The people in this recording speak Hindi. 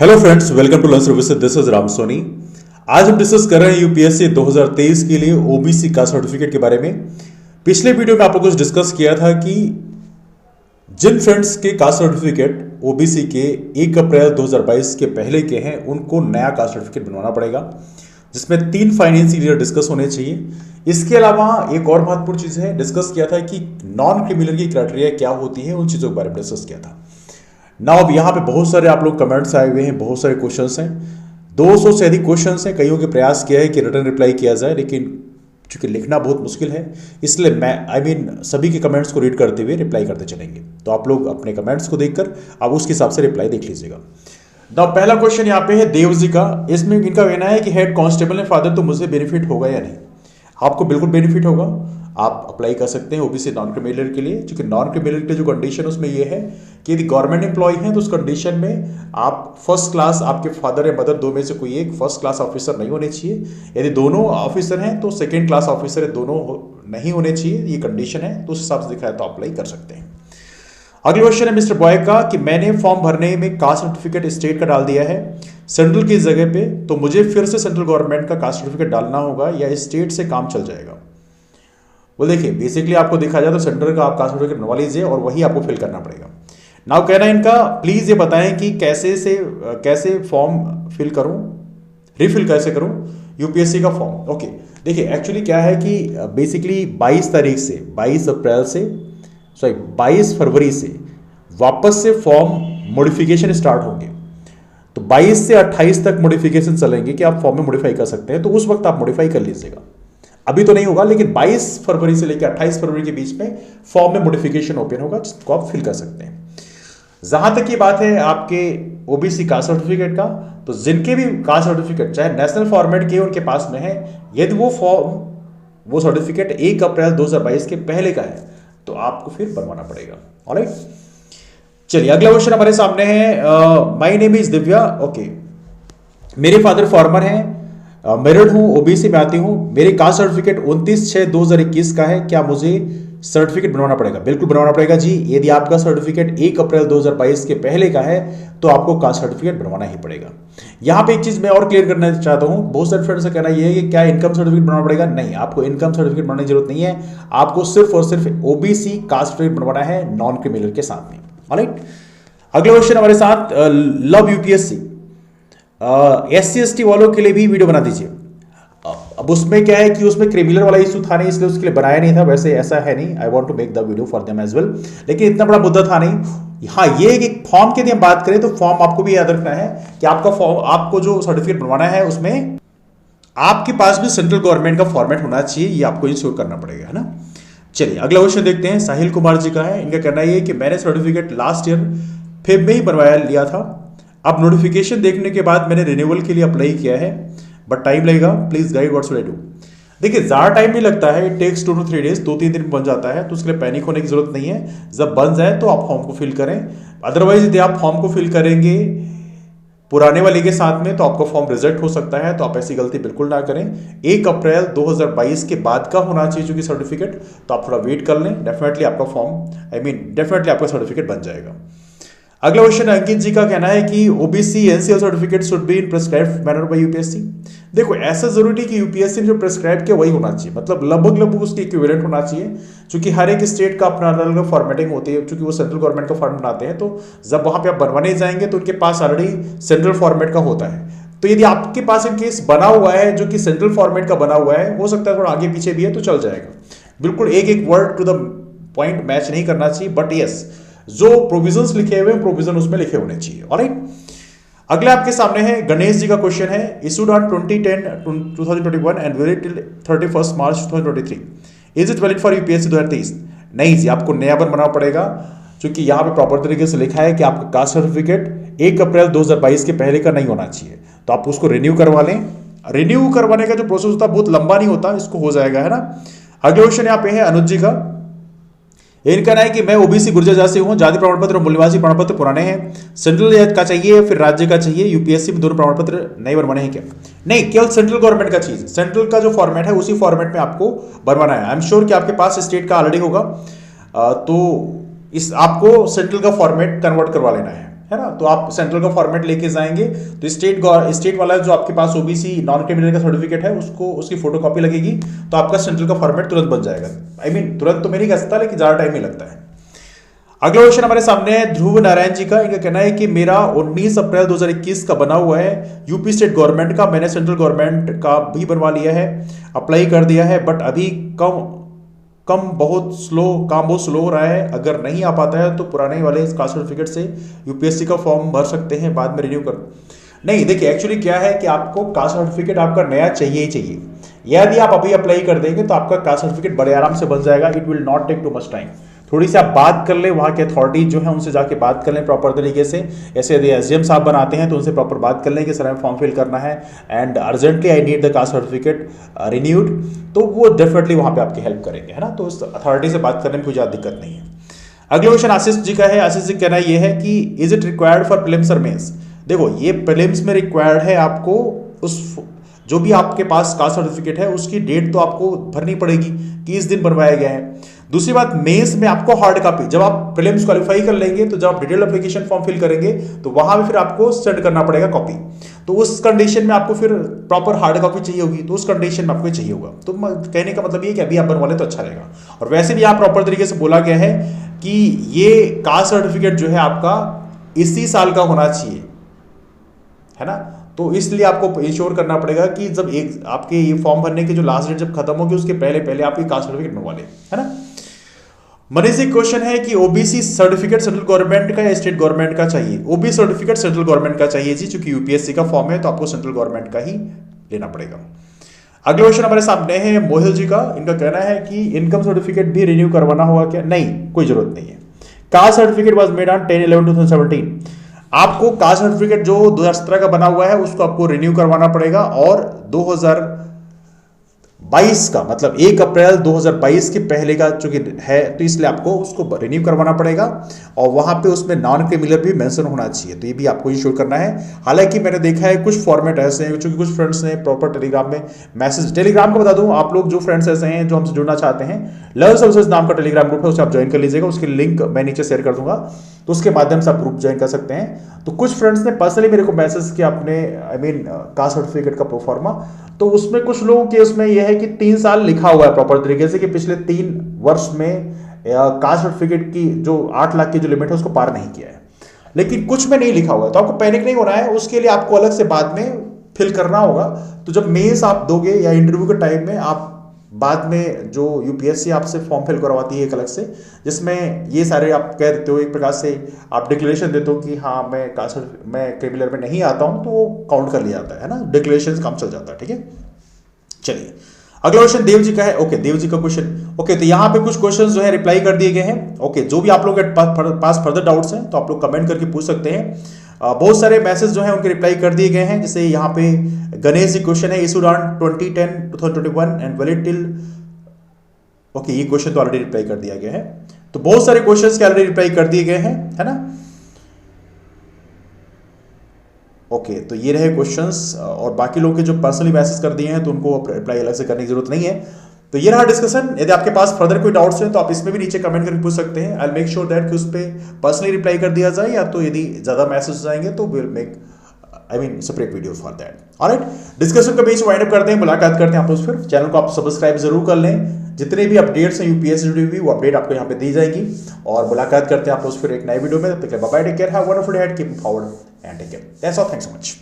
Hello friends, welcome to learn services. This is Ram Soni. आज हम डिस्कस कर रहे हैं यूपीएससी 2023 के लिए ओबीसी कास्ट सर्टिफिकेट के बारे में। पिछले वीडियो में आपको कुछ डिस्कस किया था कि जिन फ्रेंड्स के कास्ट सर्टिफिकेट ओबीसी के 1 अप्रैल 2022 के पहले के हैं उनको नया कास्ट सर्टिफिकेट बनवाना पड़ेगा, जिसमें 3 फाइनेंशियल ईयर डिस्कस होने चाहिए। इसके अलावा एक और महत्वपूर्ण चीज है, डिस्कस किया था कि नॉन क्रिमिनल की क्राइटेरिया क्या होती है, उन चीजों के बारे में डिस्कस किया था। ना अब यहाँ पे बहुत सारे आप लोग कमेंट्स आए हुए हैं, बहुत सारे क्वेश्चंस हैं, 200 से अधिक क्वेश्चंस हैं। कईयों के प्रयास किया है कि रिटर्न रिप्लाई किया जाए, लेकिन चूंकि लिखना बहुत मुश्किल है, इसलिए मैं सभी के कमेंट्स को रीड करते हुए रिप्लाई करते चलेंगे। तो आप लोग अपने कमेंट्स को देखकर आप उसके हिसाब से रिप्लाई देख लीजिएगा। ना पहला क्वेश्चन यहाँ पे है देव जी का। इसमें इनका कहना है कि हेड कांस्टेबल ने फादर, तो मुझे बेनिफिट होगा या नहीं? आपको बिल्कुल बेनिफिट होगा। आप अप्लाई कर सकते हैं ओबीसी नॉन क्रिमिनल के लिए, क्योंकि नॉन क्रिमिनल के जो कंडीशन उसमें ये है कि यदि गवर्नमेंट एम्प्लॉय हैं तो उस कंडीशन में आप फर्स्ट क्लास, आपके फादर या मदर दो में से कोई एक फर्स्ट क्लास ऑफिसर नहीं होने चाहिए। यदि दोनों ऑफिसर हैं तो सेकेंड क्लास ऑफिसर दोनों नहीं होने चाहिए, ये कंडीशन है। तो उस हिसाब से दिखाया तो अप्लाई कर सकते हैं। अगला क्वेश्चन है मिस्टर बॉय का कि मैंने फॉर्म भरने में कास्ट सर्टिफिकेट स्टेट का डाल दिया है सेंट्रल की जगह पे, तो मुझे फिर से सेंट्रल गवर्नमेंट का कास्ट सर्टिफिकेट डालना होगा या स्टेट से काम चल जाएगा? वो देखिए, बेसिकली आपको देखा जाए तो सेंट्रल का आप कास्ट सर्टिफिकेट बनवा लीजिए और वही आपको फिल करना पड़ेगा। नाउ कहना है इनका, प्लीज ये बताएं कि कैसे फॉर्म फिल करूं, रिफिल कैसे करूं यूपीएससी का फॉर्म। ओके, देखिए एक्चुअली क्या है कि बेसिकली 22 फरवरी से वापस से फॉर्म मॉडिफिकेशन स्टार्ट होंगे। तो 22 से 28 तक मॉडिफिकेशन चलेंगे कि आप फॉर्म में मॉडिफाई कर सकते हैं, तो उस वक्त आप मॉडिफाई कर लीजिएगा। अभी तो नहीं होगा, लेकिन 22 फरवरी से लेकर 28 फरवरी के बीच में फॉर्म में मॉडिफिकेशन ओपन होगा, जिसको आप फिल कर सकते हैं। जहां तक की बात है आपके ओबीसी कास्ट सर्टिफिकेट का, तो जिनके भी कास्ट सर्टिफिकेट चाहे नेशनल फॉर्मेट के उनके पास में है, यदि वो सर्टिफिकेट 1 अप्रैल 2022 के पहले का है तो आपको फिर बनवाना पड़ेगा। ऑलराइट, चलिए अगला क्वेश्चन हमारे सामने है। My name is Divya. Okay, मेरे फादर फार्मर हैं, मेरिड हूं, ओबीसी में आती हूं, मेरे कास्ट सर्टिफिकेट 29/6/2021 का है, क्या मुझे सर्टिफिकेट बनवाना पड़ेगा? बिल्कुल बनवाना पड़ेगा जी। यदि आपका सर्टिफिकेट 1 अप्रैल 2022 के पहले का है तो आपको कास्ट सर्टिफिकेट बनवाना ही पड़ेगा। यहां पे एक चीज मैं और क्लियर करना चाहता हूं, बहुत सारे फ्रेंड्स का कहना यह है कि क्या इनकम सर्टिफिकेट बनवाना पड़ेगा? नहीं, आपको इनकम सर्टिफिकेट बनवाने की जरूरत नहीं है। आपको सिर्फ और सिर्फ ओबीसी कास्ट सर्टिफिकेट बनवाना है नॉन क्रिमिनल के साथ में। ऑलराइट, अगला क्वेश्चन हमारे साथ, लव यूपीएससी। SC/ST वालों के लिए भी वीडियो बना दीजिए। अब उसमें क्या है कि उसमें क्रिमिनल वाला इशू था नहीं, इसलिए उसके लिए बनाया नहीं था। वैसे ऐसा है नहीं, I want to make the video for them as well, लेकिन इतना बड़ा मुद्दा था नहीं। हाँ, ये कि फॉर्म की यदि हम बात करें तो फॉर्म आपको भी याद रखना है कि आपका फॉर्म, आपको जो सर्टिफिकेट बनवाना है उसमें आपके पास भी सेंट्रल गवर्नमेंट का फॉर्मेट होना चाहिए, ये आपको इंश्योर करना पड़ेगा, है ना। चलिए अगला क्वेश्चन देखते हैं। साहिल कुमार जी का है। इनका कहना है कि मैंने सर्टिफिकेट लास्ट ईयर फेब में ही बनवाया लिया था, अब नोटिफिकेशन देखने के बाद मैंने रिन्यूअल के लिए अप्लाई किया है, बट टाइम लगेगा, please guide what should I do. देखिए, ज्यादा टाइम नहीं लगता है, इट टेक्स 2 to 3 days, 2-3 दिन में बन जाता है, तो उसके लिए पैनिक होने की जरूरत नहीं है। जब बन जाए तो आप फॉर्म को फिल करें। अदरवाइज यदि आप फॉर्म को फिल करेंगे पुराने वाले के साथ में तो आपका फॉर्म रिजेक्ट हो सकता है, तो आप ऐसी गलती बिल्कुल ना करें। 1 अप्रैल 2022 के बाद का होना चाहिए चूंकि सर्टिफिकेट, तो आप थोड़ा वेट कर लें, डेफिनेटली आपका फॉर्म डेफिनेटली आपका सर्टिफिकेट बन जाएगा। अगला क्वेश्चन अंकित जी का कहना है कि OBC NCL certificate should be in prescribed manner bye UPSC. देखो, ऐसा जरूरी कि यूपीएससी ने जो प्रेस्क्राइब किया वही होना चाहिए, मतलब लगभग उसके इक्विवेलेंट होना चाहिए, क्योंकि हर एक स्टेट का अपना अलग अलग फॉर्मेटिंग होती है, क्योंकि वो सेंट्रल गवर्नमेंट का फॉर्मेट बनाते हैं, तो जब वहां पे आप बनवाने जाएंगे तो उनके पास ऑलरेडी सेंट्रल फॉर्मेट का होता है। तो यदि आपके पास इन केस बना हुआ है जो कि सेंट्रल फॉर्मेट का बना हुआ है, हो सकता है थोड़ा आगे पीछे भी है तो चल जाएगा। बिल्कुल एक एक word to the point match नहीं करना चाहिए, बट यस, जो प्रोविजंस लिखे हुए हैं प्रोविजन उसमें लिखे होने चाहिए। ऑलराइट, अगला आपके सामने है गणेश जी का क्वेश्चन है। Issued on 2010-2021 and valid till 31 March 2023, is it valid for UPSC 2023? नहीं जी, आपको नया बनाना पड़ेगा, क्योंकि यहां पे प्रॉपर तरीके से लिखा है कि आपका कास्ट सर्टिफिकेट 1 अप्रैल 2022 के पहले का नहीं होना चाहिए, तो आप उसको रिन्यू करवा लें। रिन्यू करवाने का जो प्रोसेस होता है बहुत लंबा नहीं होता, इसको हो जाएगा, है ना। अगला क्वेश्चन यहाँ पे है अनुज जी का। इनका कहना है कि मैं ओबीसी गुर्जर जाति हूं, जाति प्रमाण पत्र और मूल्यवासी प्रमाण पत्र पुराने हैं, सेंट्रल का चाहिए फिर राज्य का चाहिए, यूपीएससी में दोनों प्रमाण पत्र नहीं बनवाने हैं क्या? नहीं, केवल सेंट्रल गवर्नमेंट का चीज, सेंट्रल का जो फॉर्मेट है उसी फॉर्मेट में आपको बनवाना है। आई एम श्योर कि आपके पास स्टेट का ऑलरेडी होगा, तो इस आपको सेंट्रल का फॉर्मेट कन्वर्ट करवा लेना है। है ना। तो आप सेंट्रल का फॉर्मेट लेके जाएंगे तो स्टेट वाला जो आपके पास ओबीसी नॉन क्रिमिनल का सर्टिफिकेट है उसको उसकी फोटोकॉपी लगेगी तो आपका सेंट्रल का फॉर्मेट तुरंत बन जाएगा। तुरंत तो मैं नहीं कह सकता लेकिन ज्यादा टाइम नहीं लगता है। अगला क्वेश्चन हमारे सामने है ध्रुव नारायण जी का। इनका कहना है कि मेरा 19 अप्रैल 2021 का बना हुआ है यूपी स्टेट गवर्नमेंट का, मैंने सेंट्रल गवर्नमेंट का भी बनवा लिया है, अप्लाई कर दिया है, बट अभी काम बहुत स्लो हो रहा है। अगर नहीं आ पाता है तो पुराने वाले कास्ट सर्टिफिकेट से यूपीएससी का फॉर्म भर सकते हैं, बाद में रिन्यू कर। नहीं, देखिए एक्चुअली क्या है कि आपको कास्ट सर्टिफिकेट आपका नया चाहिए ही चाहिए। यदि आप अभी अप्लाई कर देंगे तो आपका कास्ट सर्टिफिकेट बड़े आराम से बन जाएगा। It will not take too much time. थोड़ी सी आप बात कर ले, वहाँ के अथॉरिटी जो है उनसे जाके बात कर लें प्रॉपर तरीके से। ऐसे यदि एसडीएम साहब बनाते हैं तो उनसे प्रॉपर बात कर लें कि सर हमें फॉर्म फिल करना है and urgently I need the caste certificate renewed, तो वो डेफिनेटली वहाँ पे आपकी हेल्प करेंगे, है ना। तो उस अथॉरिटी से बात करने में कोई ज़्यादा दिक्कत नहीं है। अगला क्वेश्चन आशीष जी का है। आशीष जी कहना ये है कि is it required for prelims और मेंस। देखो ये प्रीलिम्स में रिक्वायर्ड है, आपको उस जो भी आपके पास कास्ट सर्टिफिकेट है उसकी डेट तो आपको भरनी पड़ेगी कि इस दिन बनवाया गया है। दूसरी बात, मेंस में आपको हार्ड कॉपी, जब आप प्रीलिम्स क्वालिफाई कर लेंगे तो जब आप डिटेल एप्लीकेशन फॉर्म फिल करेंगे तो वहां भी फिर आपको सेंड करना पड़ेगा कॉपी। तो उस कंडीशन में आपको फिर प्रॉपर हार्ड कॉपी चाहिए होगी, तो उस कंडीशन में आपको चाहिए होगा। तो कहने का मतलब ये कि अभी आप बनवा ले तो अच्छा रहेगा। और वैसे भी यहाँ प्रॉपर तरीके से बोला गया है कि ये कास्ट सर्टिफिकेट जो है आपका इसी साल का होना चाहिए, है ना। तो इसलिए आपको इंश्योर करना पड़ेगा कि जब एक आपके ये फॉर्म भरने की जो लास्ट डेट जब खत्म होगी उसके पहले पहले आप ये कास्ट सर्टिफिकेट बनवा लें, है ना। मनीष जी क्वेश्चन है कि ओबीसी सर्टिफिकेट सेंट्रल गवर्नमेंट का या स्टेट गवर्नमेंट का चाहिए। ओबीसी सर्टिफिकेट सेंट्रल गवर्नमेंट का चाहिए जी, क्योंकि यूपीएससी का फॉर्म है तो आपको सेंट्रल गवर्नमेंट का ही लेना पड़ेगा। अगला क्वेश्चन हमारे सामने है मोहिल जी का। इनका कहना है कि इनकम सर्टिफिकेट भी रिन्यू करवाना होगा क्या। नहीं, कोई जरूरत नहीं है। Caste certificate was made on 10/11/2017। आपको कास्ट सर्टिफिकेट जो 2017 का बना हुआ है उसको आपको रिन्यू करवाना पड़ेगा, और 2022 का मतलब 1 अप्रैल 2022 के पहले का चूंकि है तो इसलिए आपको उसको रिन्यू करवाना पड़ेगा, और वहां पे उसमें नॉन क्रिमिनल भी मेंशन होना चाहिए, तो ये भी आपको इंश्योर करना है। हालांकि मैंने देखा है कुछ फॉर्मेट ऐसे हैं, चूंकि कुछ फ्रेंड्स ने प्रॉपर टेलीग्राम में मैसेज, टेलीग्राम को बता दूं आप लोग जो फ्रेंड्स ऐसे हैं जो हमसे जुड़ना चाहते हैं, लर्न सर्विसेज नाम का टेलीग्राम ग्रुप है, उसे आप ज्वाइन कर लीजिएगा। उसकी लिंक मैं नीचे शेयर कर दूंगा, तो उसके माध्यम से आप ग्रुप ज्वाइन कर सकते हैं। तो कुछ फ्रेंड्स ने पर्सनली मेरे को मैसेज किया अपने कास्ट सर्टिफिकेट का प्रोफार्मा, तो उसमें कुछ लोगों के उसमें यह है कि 3 साल लिखा हुआ है प्रॉपर तरीके से कि पिछले 3 वर्ष में कास्ट सर्टिफिकेट की जो 8 लाख की जो लिमिट है उसको पार नहीं किया है, लेकिन कुछ में नहीं लिखा हुआ है। तो आपको पैनिक नहीं होना है, उसके लिए आपको अलग से बाद में फिल करना होगा। तो जब मेंस आप दोगे या इंटरव्यू के टाइम में आप बाद में जो यूपीएससी आपसे फॉर्म फिल करवाती है एक अलग से, जिसमें ये सारे आप कह देते हो, एक प्रकार से आप डिक्लेरेशन देते हो कि हाँ मैं क्रिमिनल में नहीं आता हूं, तो वो काउंट कर लिया जाता है ना, डिक्लेरेशन से काम चल जाता है। ठीक है, चलिए अगला क्वेश्चन देव जी का है। ओके, देव जी का क्वेश्चन। ओके, तो यहाँ पे कुछ क्वेश्चन जो है रिप्लाई कर दिए गए हैं। ओके, जो भी आप लोग के पास फर्दर डाउट्स हैं तो आप लोग कमेंट करके पूछ सकते हैं। बहुत सारे मैसेज जो हैं उनके रिप्लाई कर दिए गए हैं। जैसे यहाँ पे गणेश जी क्वेश्चन है, issued on 2010-2021 and valid till. Okay, ये क्वेश्चन तो ऑलरेडी रिप्लाई कर दिया गया है। तो बहुत सारे क्वेश्चंस के ऑलरेडी रिप्लाई कर दिए गए हैं, है ना। ओके, तो ये रहे क्वेश्चंस, और बाकी लोग के जो पर्सनली मैसेज कर दिए हैं तो उनको रिप्लाई अलग से करने की जरूरत नहीं है। तो ये रहा डिस्कशन। यदि आपके पास फर्दर कोई डाउट्स हैं तो आप इसमें भी नीचे कमेंट करके पूछ सकते हैं। आई मेक श्योर दैट कि उस पर पर्सनली रिप्लाई कर दिया जाए, या तो यदि ज्यादा मैसेज आएंगे तो will make separate video for that. Alright, discussion का बीच वाइंड अप करते हैं, मुलाकात करते हैं आप लोग। फिर चैनल को आप सब्सक्राइब जरूर कर लें, जितने भी अपडेट्स हैं यूपीएससी जुड़ी हुई वो अपडेट आपको यहाँ पे दी जाएगी। और मुलाकात करते हैं आप लोग फिर एक नए वीडियो में। तब तक bye bye, take care, have a wonderful day, keep forward and take care, that's all, thanks so much.